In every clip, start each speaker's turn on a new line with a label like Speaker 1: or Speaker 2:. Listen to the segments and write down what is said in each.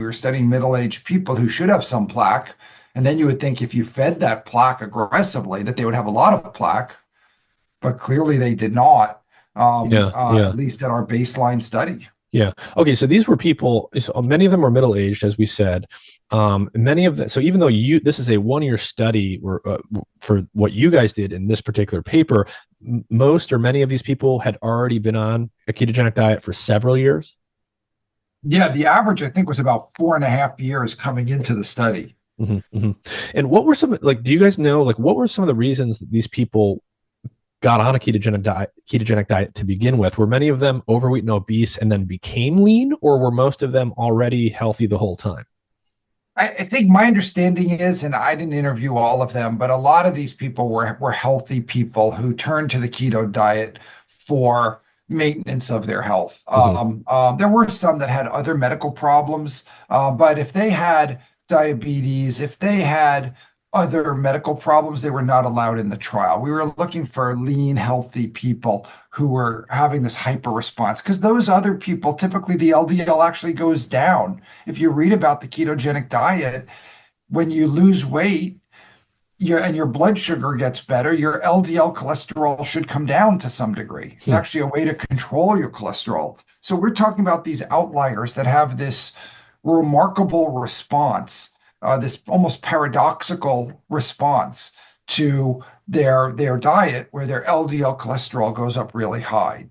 Speaker 1: were studying middle-aged people who should have some plaque. And then you would think if you fed that plaque aggressively, that they would have a lot of plaque, but clearly they did not,
Speaker 2: Yeah, yeah.
Speaker 1: at least at our baseline study.
Speaker 2: Yeah. Okay. So these were people, so many of them were middle aged, as we said. Many of them, so even though this is a 1 year study for what you guys did in this particular paper, most or many of these people had already been on a ketogenic diet for several years.
Speaker 1: Yeah, the average, I think, was about 4.5 years coming into the study.
Speaker 2: Mm-hmm, mm-hmm. And what were do you guys know, what were some of the reasons that these people got on a ketogenic diet to begin with? Were many of them overweight and obese and then became lean, or were most of them already healthy the whole time?
Speaker 1: I think my understanding is, and I didn't interview all of them, but a lot of these people were healthy people who turned to the keto diet for maintenance of their health. There were some that had other medical problems, but if they had diabetes, if they had other medical problems, they were not allowed in the trial. We were looking for lean, healthy people who were having this hyper response, because those other people, typically the LDL actually goes down. If you read about the ketogenic diet, when you lose weight, your blood sugar gets better, your LDL cholesterol should come down to some degree. It's actually a way to control your cholesterol. So we're talking about these outliers that have this remarkable response, this almost paradoxical response to their diet, where their LDL cholesterol goes up really high.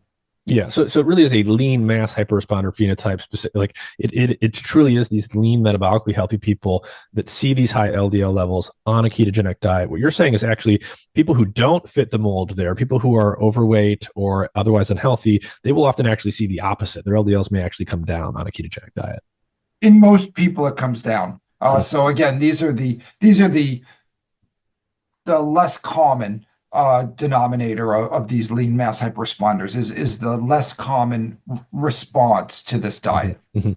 Speaker 2: Yeah, so it really is a lean mass hyperresponder phenotype specific. It truly is these lean, metabolically healthy people that see these high LDL levels on a ketogenic diet. What you're saying is actually people who don't fit the mold there, people who are overweight or otherwise unhealthy, they will often actually see the opposite. Their LDLs may actually come down on a ketogenic diet.
Speaker 1: In most people, it comes down. So again, these are the less common denominator of these lean mass hyperresponders is the less common response to this diet.
Speaker 2: Mm-hmm.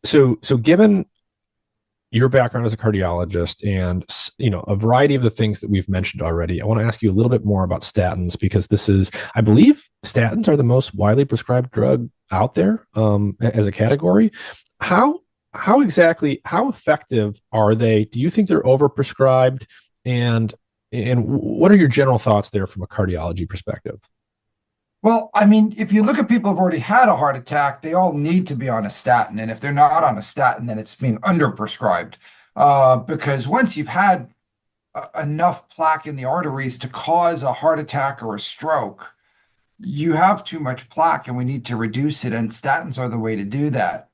Speaker 2: So given your background as a cardiologist and a variety of the things that we've mentioned already, I want to ask you a little bit more about statins, because I believe statins are the most widely prescribed drug out there as a category. How effective are they? Do you think they're overprescribed? And what are your general thoughts there from a cardiology perspective?
Speaker 1: Well, I mean, if you look at people who've already had a heart attack, they all need to be on a statin. And if they're not on a statin, then it's being underprescribed. Because once you've had enough plaque in the arteries to cause a heart attack or a stroke, you have too much plaque and we need to reduce it. And statins are the way to do that.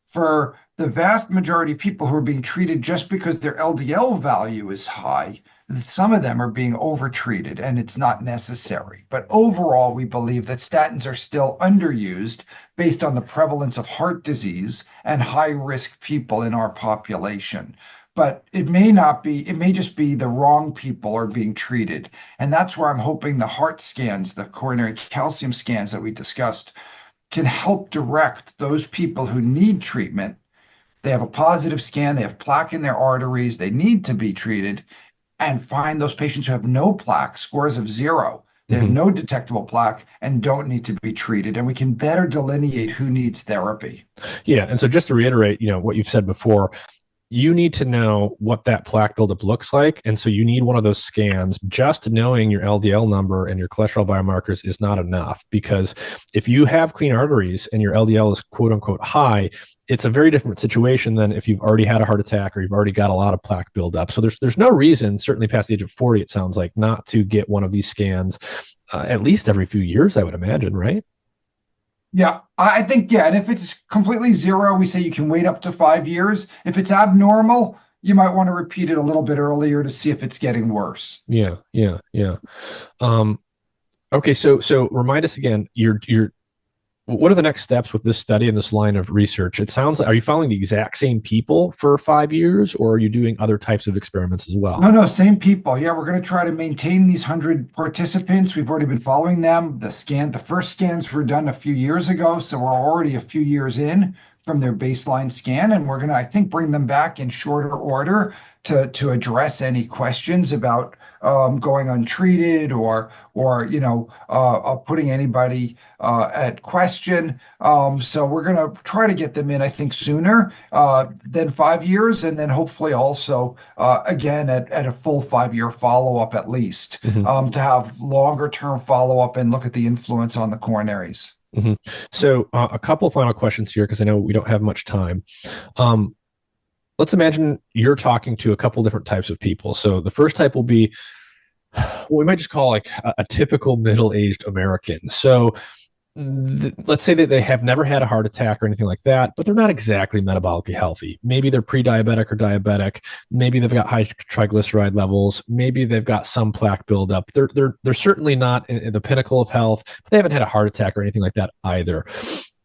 Speaker 1: For the vast majority of people who are being treated just because their LDL value is high, some of them are being overtreated and it's not necessary. But overall, we believe that statins are still underused based on the prevalence of heart disease and high-risk people in our population. But it may not be, it may just be the wrong people are being treated. And that's where I'm hoping the heart scans, the coronary calcium scans that we discussed, can help direct those people who need treatment. They have a positive scan, they have plaque in their arteries, they need to be treated, and find those patients who have no plaque, scores of 0. They have no detectable plaque and don't need to be treated. And we can better delineate who needs therapy.
Speaker 2: Yeah. And so just to reiterate, what you've said before, you need to know what that plaque buildup looks like. And so you need one of those scans. Just knowing your LDL number and your cholesterol biomarkers is not enough, because if you have clean arteries and your LDL is quote unquote high, it's a very different situation than if you've already had a heart attack or you've already got a lot of plaque buildup. So there's no reason, certainly past the age of 40, it sounds like, not to get one of these scans at least every few years, I would imagine, right?
Speaker 1: Yeah, I think, yeah. And if it's completely 0, we say you can wait up to 5 years. If it's abnormal, you might want to repeat it a little bit earlier to see if it's getting worse.
Speaker 2: Yeah. Okay. So remind us again, what are the next steps with this study and this line of research? It sounds like, are you following the exact same people for 5 years, or are you doing other types of experiments as well?
Speaker 1: No, same people. Yeah, we're going to try to maintain these 100 participants. We've already been following them. The first scans were done a few years ago, so we're already a few years in from their baseline scan, and we're going to, I think, bring them back in shorter order to address any questions about going untreated or putting anybody at question. So we're going to try to get them in, I think, sooner than 5 years, and then hopefully also again at a full 5 year follow-up at least, to have longer term follow-up and look at the influence on the coronaries.
Speaker 2: So a couple final questions here, because I know we don't have much time. Let's imagine you're talking to a couple different types of people. So the first type will be what we might just call like a typical middle-aged American. So let's say that they have never had a heart attack or anything like that, but they're not exactly metabolically healthy. Maybe they're pre-diabetic or diabetic. Maybe they've got high triglyceride levels. Maybe they've got some plaque buildup. They're certainly not in the pinnacle of health, but they haven't had a heart attack or anything like that either.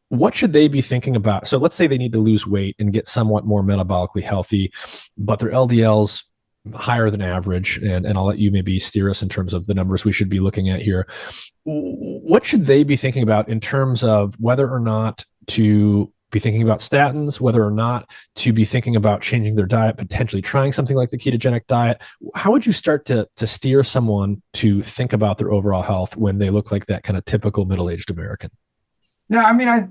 Speaker 2: What should they be thinking about? So let's say they need to lose weight and get somewhat more metabolically healthy, but their LDL's higher than average. And I'll let you maybe steer us in terms of the numbers we should be looking at here. What should they be thinking about in terms of whether or not to be thinking about statins, whether or not to be thinking about changing their diet, potentially trying something like the ketogenic diet? How would you start to steer someone to think about their overall health when they look like that kind of typical middle-aged American?
Speaker 1: Yeah, I mean, I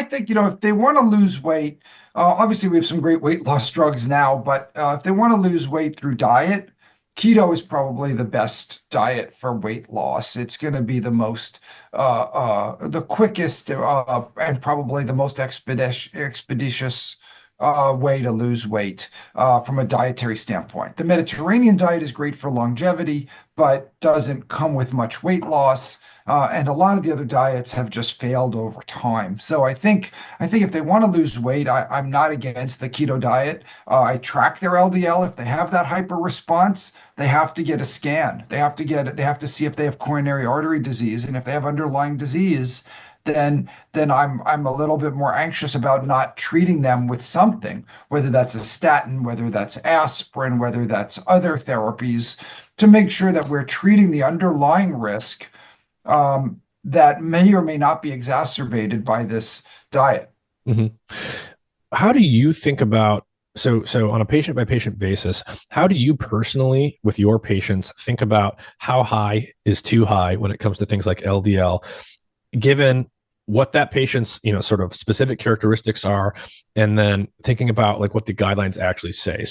Speaker 1: think, if they want to lose weight, obviously we have some great weight loss drugs now, but if they want to lose weight through diet, keto is probably the best diet for weight loss. It's going to be the most, the quickest, and probably the most expeditious way to lose weight from a dietary standpoint. The Mediterranean diet is great for longevity, but doesn't come with much weight loss. And a lot of the other diets have just failed over time. So I think if they want to lose weight, I'm not against the keto diet. I track their LDL. If they have that hyper response, they have to get a scan. They have to see if they have coronary artery disease. And if they have underlying disease, then I'm a little bit more anxious about not treating them with something, whether that's a statin, whether that's aspirin, whether that's other therapies, to make sure that we're treating the underlying risk that may or may not be exacerbated by this diet.
Speaker 2: How do you think about, so on a patient by patient basis, how do you personally with your patients think about how high is too high when it comes to things like LDL, given what that patient's sort of specific characteristics are, and then thinking about like what the guidelines actually say?